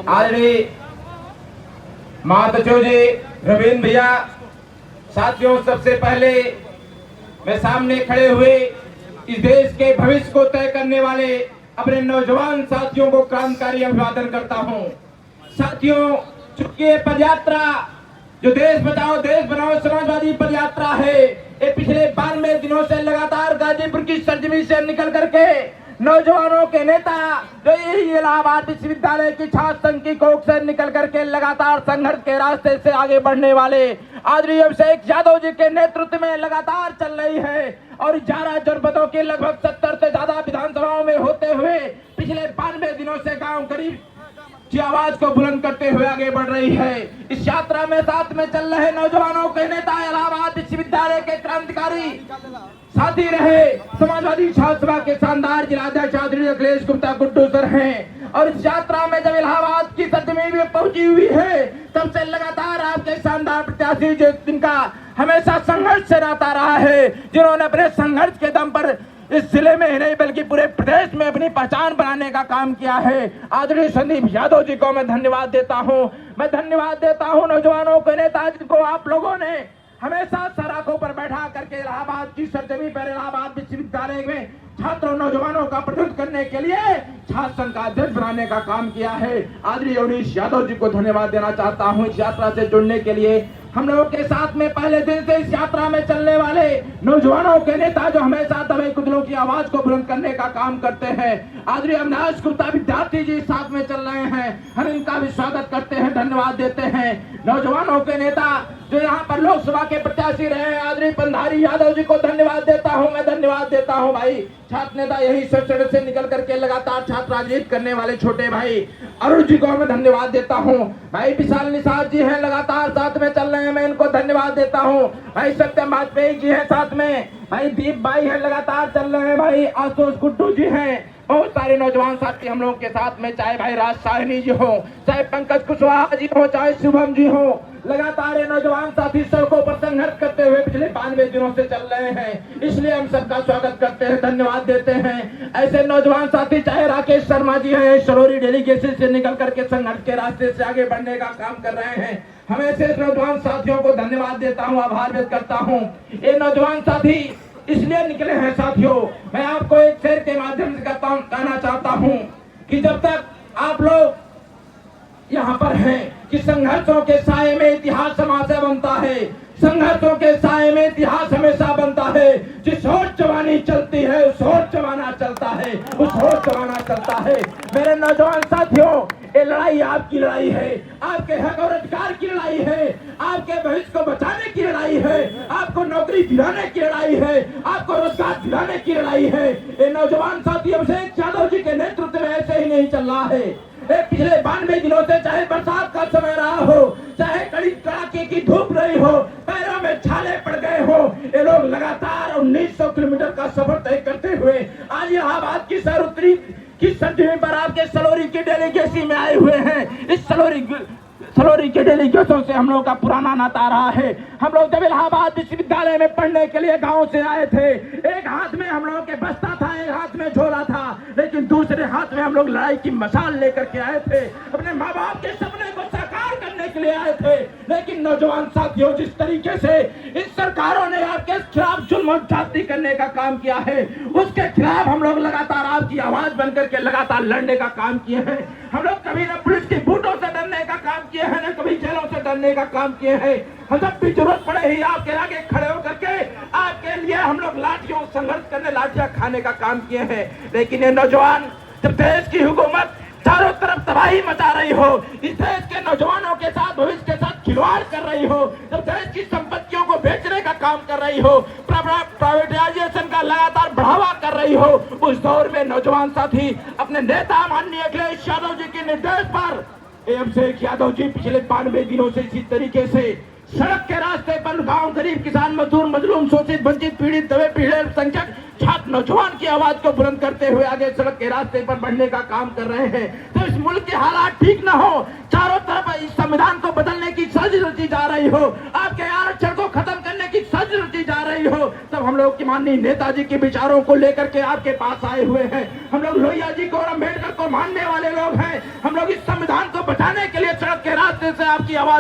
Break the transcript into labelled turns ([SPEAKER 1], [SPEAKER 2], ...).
[SPEAKER 1] आदरणीय महासचिव जी, रविंद्र भैया, साथियों, सबसे पहले मैं सामने खड़े हुए इस देश के भविष्य को तय करने वाले अपने नौजवान साथियों को क्रांतिकारी अभिवादन करता हूं। साथियों, चूंकि ये पदयात्रा जो देश बचाओ देश बनाओ समाजवादी पदयात्रा है, ये पिछले 92 दिनों से लगातार गाजीपुर की सरजमी से निकल करके नौजवानों के नेता जो यही इलाहाबाद विश्वविद्यालय की छात्र संघ की कोख से निकल करके लगातार संघर्ष के रास्ते से आगे बढ़ने वाले आदरणीय अभिषेक यादव जी के नेतृत्व में लगातार चल रही है और 11 जनपदों के लगभग 70 से ज्यादा विधानसभाओं में होते हुए पिछले 92 दिनों से गांव गरीब की आवाज को बुलंद करते हुए आगे बढ़ रही है। इस यात्रा में साथ में चल रहे नौजवानों के नेता इलाहाबाद विश्वविद्यालय के क्रांतिकारी साथी रहे समाजवादी छात्र सभा के शानदार जिलाध्यक्ष आदरणीय अखिलेश गुप्ता गुड्डू सर हैं। और इस यात्रा में जब इलाहाबाद की सरजमी में पहुंची हुई है, तब से लगातार आपके शानदार प्रत्याशी जो जिनका हमेशा संघर्ष से नाता रहा है, जिन्होंने अपने संघर्ष के दम पर इस जिले में ही नहीं बल्कि पूरे प्रदेश में अपनी पहचान बनाने का काम किया है, आदरणीय संदीप यादव जी को मैं धन्यवाद देता हूं। मैं धन्यवाद देता हूं नौजवानों के नेता जिनको आप लोगों ने हमेशा सराखों पर बैठा करके इलाहाबाद की सरजमी पर इलाहाबाद विश्वविद्यालय में छात्रों नौजवानों का प्रतिनिधित्व करने के लिए छात्र संघ का अध्यक्ष बनाने का काम किया है। आदरणीय अवनीश यादव जी को धन्यवाद देना चाहता हूं इस यात्रा से जुड़ने के लिए। हम लोगों के साथ में पहले दिन से इस यात्रा में चलने वाले नौजवानों के नेता जो हमेशा दबे कुचलों की आवाज को बुलंद करने का काम करते हैं, आदरणीय अविनाश गुप्ता विद्यार्थी जी साथ में चल रहे हैं, हम इनका भी स्वागत करते हैं, धन्यवाद देते हैं। नौजवानों के नेता जो यहाँ पर लोकसभा के प्रत्याशी रहे हैं, आदरणीय पंधारी यादव जी को धन्यवाद देता हूँ, मैं धन्यवाद देता हूँ भाई। छात्र नेता यही सड़क से निकल करके लगातार छात्र राजनीति करने वाले छोटे भाई अरुण जी को मैं धन्यवाद देता हूँ। भाई विशाल निषाद जी हैं लगातार साथ में चल रहे हैं, मैं इनको धन्यवाद देता हूँ। भाई सत्यम वाजपेयी जी हैं साथ में, भाई दीप भाई हैं लगातार चल रहे हैं, भाई आशुतोष गुड्डू जी हैं, बहुत सारे नौजवान साथी हम लोगों के साथ में, चाहे भाई राज साहनी जी हो, चाहे पंकज कुशवाहा जी हो, चाहे शुभम जी हो, लगातार ये नौजवान साथी सड़कों पर संघर्ष करते हुए पिछले 92 दिनों से चल रहे हैं, इसलिए हम सबका स्वागत करते हैं, धन्यवाद देते हैं। ऐसे नौजवान साथी चाहे राकेश शर्मा जी हैं, सलोरी डेलीगेशन से निकल करके संघर्ष के रास्ते से आगे बढ़ने का काम कर रहे हैं, हम ऐसे नौजवान साथियों को धन्यवाद देता हूँ, आभार व्यक्त करता हूँ। ये नौजवान साथी इसलिए निकले हैं साथियों, मैं आपको एक शेर के माध्यम से कहना चाहता हूं कि जब तक आप लोग यहाँ पर हैं कि संघर्षों के साये में इतिहास हमेशा बनता है, संघर्षों के साये में इतिहास हमेशा बनता है। जिस होश जवानी चलती है उस होश जमाना चलता है, उस होश जमाना चलता है। मेरे नौजवान साथियों, ये लड़ाई आपकी लड़ाई है, आपके हक और अधिकार की लड़ाई है, आपके भविष्य को बचाने की लड़ाई है, आपको नौकरी दिलाने की लड़ाई है, आपको रोजगार दिलाने की लड़ाई है। ये नौजवान साथी अभिषेक यादव जी के नेतृत्व में ऐसे ही नहीं चल रहा है। पिछले 92 दिनों से चाहे बरसात का समय रहा हो, चाहे कड़ी कड़ाके की धूप रही हो, पैरों में छाले पड़ गए हो, ये लोग लगातार 1900 किलोमीटर का सफर तय करते हुए आज इलाहाबाद की सरोत्री की सरजमी पर आपके सलोरी की डेलीगेसी में आए हुए हैं। इस सलोरी के डेलीगेटों से हम लोग का पुराना नाता रहा है। हम लोग जब इलाहाबाद विश्वविद्यालय में पढ़ने के लिए गांव से आए थे, एक हाथ में हम लोगों के बस्ता था, एक हाथ में झोला था, लेकिन दूसरे हाथ में हम लोग लड़ाई की मशाल लेकर के आए थे, अपने माँ बाप के सपने को साकार करने के लिए आए थे। लेकिन नौजवान साथियों, जिस तरीके से इस सरकारों ने आपके खिलाफ जुल्म और जाति करने का काम किया है, उसके खिलाफ हम लोग लगातार आपकी आवाज बनकर के लगातार लड़ने का काम किए हैं। हम लोग कभी न पुलिस की बूटों से डरने का काम किए हैं, न कभी जेलों से डरने का काम किए हैं। हम जब भी जरूरत पड़े ही आपके आगे खड़े होकर के आपके लिए हम लोग लाठियों संघर्ष करने, लाठियां खाने का काम किए हैं। लेकिन ये नौजवान, जब देश की हुकूमत चारों तरफ तबाही मचा रही हो, इस देश के नौजवानों के साथ, भविष्य के साथ खिलवाड़ कर रही हो, जब देश की संपत्तियों को बेचने का काम कर रही हो, प्राइवेटाइजेशन का लगातार बढ़ावा कर रही हो, उस दौर में नौजवान साथी अपने नेता माननीय अखिलेश यादव जी के निर्देश पर अभिषेक यादव जी पिछले 92 दिनों से इसी तरीके से सड़क के रास्ते पर गांव गरीब किसान मजदूर मजलूम शोषित वंचित पीड़ित दबे पीड़ित संकट छात्र नौजवान की आवाज को बुलंद करते हुए आगे सड़क के रास्ते पर बढ़ने का काम कर रहे हैं। तो इस मुल्क के हालात ठीक न हो, चारों तरफ इस संविधान को बदलने की साजिश रची जा रही हो, आपके आरक्षण को खत्म करने की साजिश रची जा रही हो, तब सब हम लोग की माननीय नेताजी के विचारों को लेकर के आपके पास आए हुए हैं। हम लोग लोहिया जी को और अम्बेडकर को मानने वाले लोग हैं। हम लोग इस संविधान को बचाने के लिए सड़क के रास्ते से आपकी आवाज